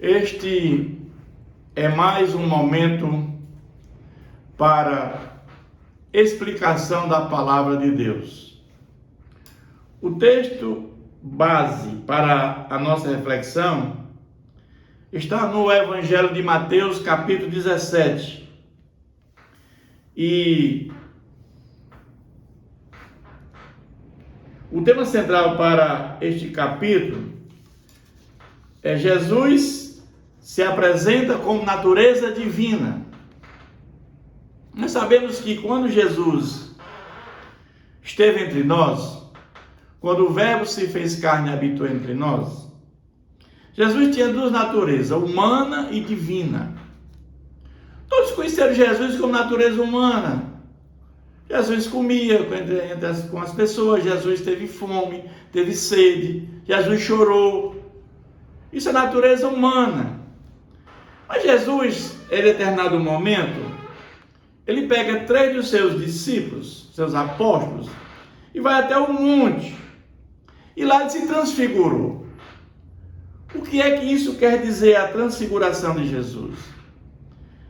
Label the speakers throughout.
Speaker 1: Este é mais um momento para explicação da palavra de Deus. O texto base para a nossa reflexão está no Evangelho de Mateus, capítulo 17. E o tema central para este capítulo é Jesus se apresenta como natureza divina. Nós sabemos que quando Jesus esteve entre nós, quando o Verbo se fez carne e habitou entre nós, Jesus tinha duas naturezas, humana e divina. Todos conheceram Jesus como natureza humana. Jesus comia com as pessoas, Jesus teve fome, teve sede, Jesus chorou. Isso é natureza humana. Mas Jesus, em determinado momento, ele pega 3 dos seus discípulos, seus apóstolos, e vai até o monte. E lá ele se transfigurou. O que é que isso quer dizer, a transfiguração de Jesus?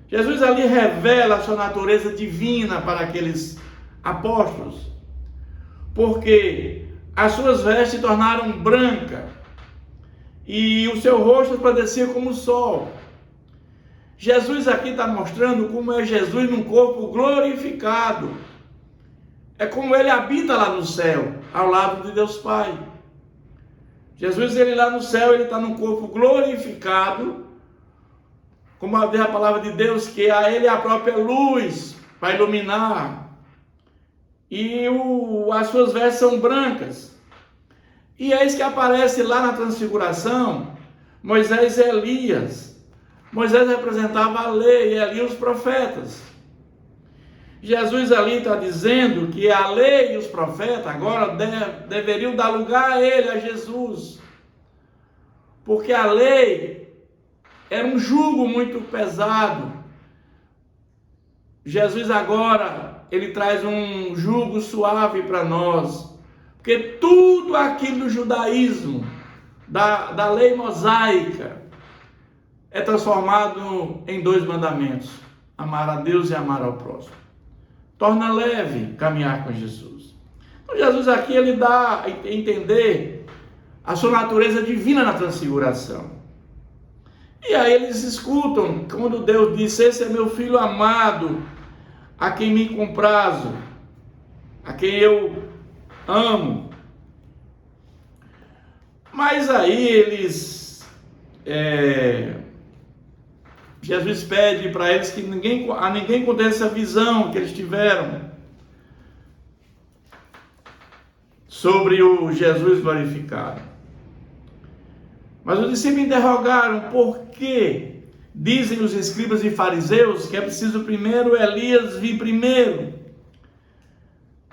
Speaker 1: Jesus ali revela a sua natureza divina para aqueles apóstolos, porque as suas vestes se tornaram brancas e o seu rosto resplandecia como o sol. Jesus aqui está mostrando como é Jesus num corpo glorificado. É como ele habita lá no céu, ao lado de Deus Pai. Jesus, ele lá no céu, ele está num corpo glorificado, como diz a palavra de Deus, que a ele é a própria luz para iluminar. E as suas vestes são brancas. E é isso que aparece lá na transfiguração, Moisés e Elias. Moisés representava a lei e Elias os profetas. Jesus ali está dizendo que a lei e os profetas agora deveriam dar lugar a ele, a Jesus. Porque a lei era um jugo muito pesado. Jesus agora, ele traz um jugo suave para nós. Porque tudo aquilo do judaísmo, da lei mosaica, é transformado em 2 mandamentos: amar a Deus e amar ao próximo. Torna leve caminhar com Jesus. Então Jesus aqui, ele dá a entender a sua natureza divina na transfiguração. E aí eles escutam quando Deus disse: esse é meu filho amado, a quem me comprazo, a quem eu amo. Mas aí eles... Jesus pede para eles que a ninguém conte essa visão que eles tiveram sobre o Jesus glorificado. Mas os discípulos interrogaram por que dizem os escribas e fariseus que é preciso primeiro Elias vir primeiro.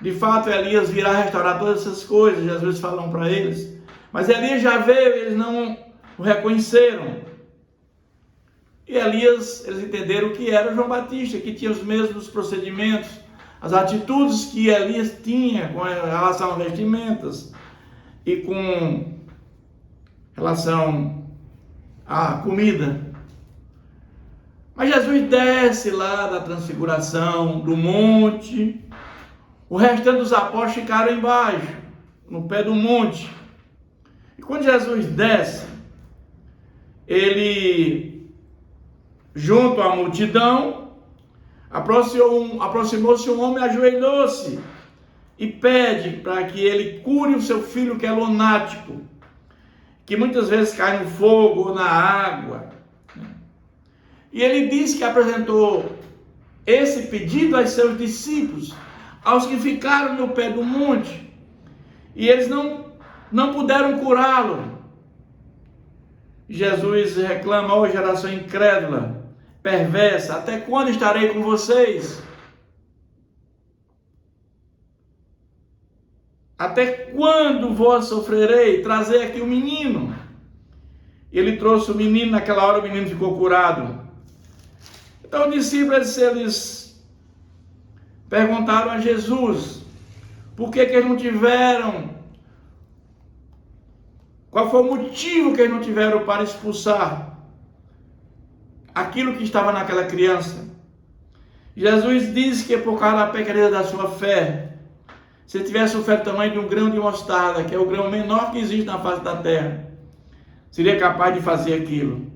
Speaker 1: De fato, Elias virá restaurar todas essas coisas, Jesus falou para eles. Mas Elias já veio e eles não o reconheceram. E Elias, eles entenderam que era João Batista, que tinha os mesmos procedimentos, as atitudes que Elias tinha com relação a vestimentas e com relação à comida. Mas Jesus desce lá da transfiguração, do monte. O restante dos apóstolos ficaram embaixo, no pé do monte. E quando Jesus desce, ele, junto à multidão, aproximou-se um homem, ajoelhou-se e pede para que ele cure o seu filho, que é lunático, que muitas vezes cai no fogo ou na água. E ele diz que apresentou esse pedido aos seus discípulos, aos que ficaram no pé do monte, e eles não puderam curá-lo. Jesus reclama: ó geração incrédula, perversa, até quando estarei com vocês? Até quando vos sofrerei? Trazer aqui o menino. Ele trouxe o menino, naquela hora o menino ficou curado. Então os discípulos, eles perguntaram a Jesus por que eles não tiveram, qual foi o motivo que eles não tiveram para expulsar aquilo que estava naquela criança. Jesus disse que por causa da pequenez da sua fé, se tivesse o fé do tamanho de um grão de mostarda, que é o grão menor que existe na face da terra, seria capaz de fazer aquilo.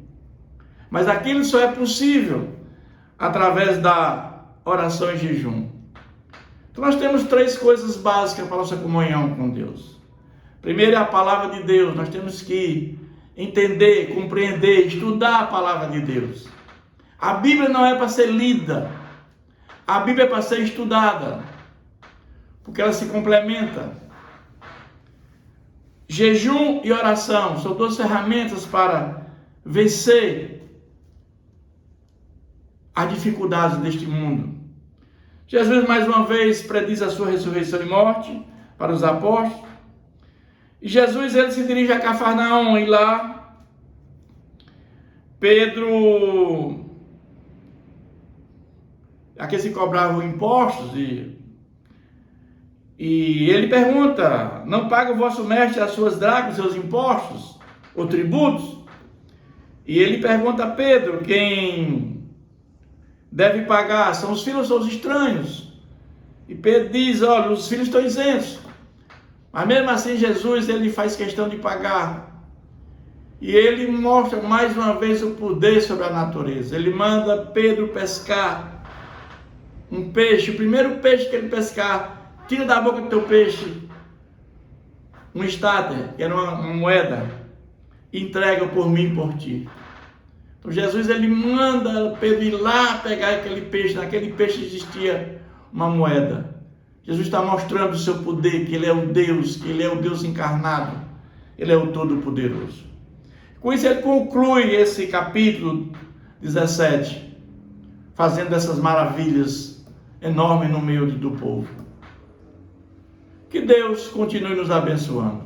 Speaker 1: Mas aquilo só é possível através da oração e jejum. Então nós temos 3 coisas básicas para a nossa comunhão com Deus. Primeiro é a palavra de Deus. Nós temos que entender, compreender, estudar a palavra de Deus. A Bíblia não é para ser lida. A Bíblia é para ser estudada, porque ela se complementa. Jejum e oração são 2 ferramentas para vencer as dificuldades deste mundo. Jesus mais uma vez prediz a sua ressurreição e morte para os apóstolos. E Jesus ele se dirige a Cafarnaum e lá Pedro, aqueles que cobravam impostos, e ele pergunta: não paga o vosso mestre as suas dracmas, seus impostos ou tributos? E ele pergunta a Pedro: quem deve pagar são os filhos ou são os estranhos? E Pedro diz: olha, os filhos estão isentos. Mas mesmo assim Jesus ele faz questão de pagar. E ele mostra mais uma vez o poder sobre a natureza. Ele manda Pedro pescar um peixe, o primeiro peixe que ele pescar, tira da boca do teu peixe um estáter, que era uma moeda, e entrega por mim e por ti. Então Jesus ele manda Pedro ir lá pegar aquele peixe. Naquele peixe existia uma moeda. Jesus está mostrando o seu poder, que ele é o Deus, que ele é o Deus encarnado, ele é o Todo-Poderoso. Com isso ele conclui esse capítulo 17, fazendo essas maravilhas enormes no meio do povo. Que Deus continue nos abençoando.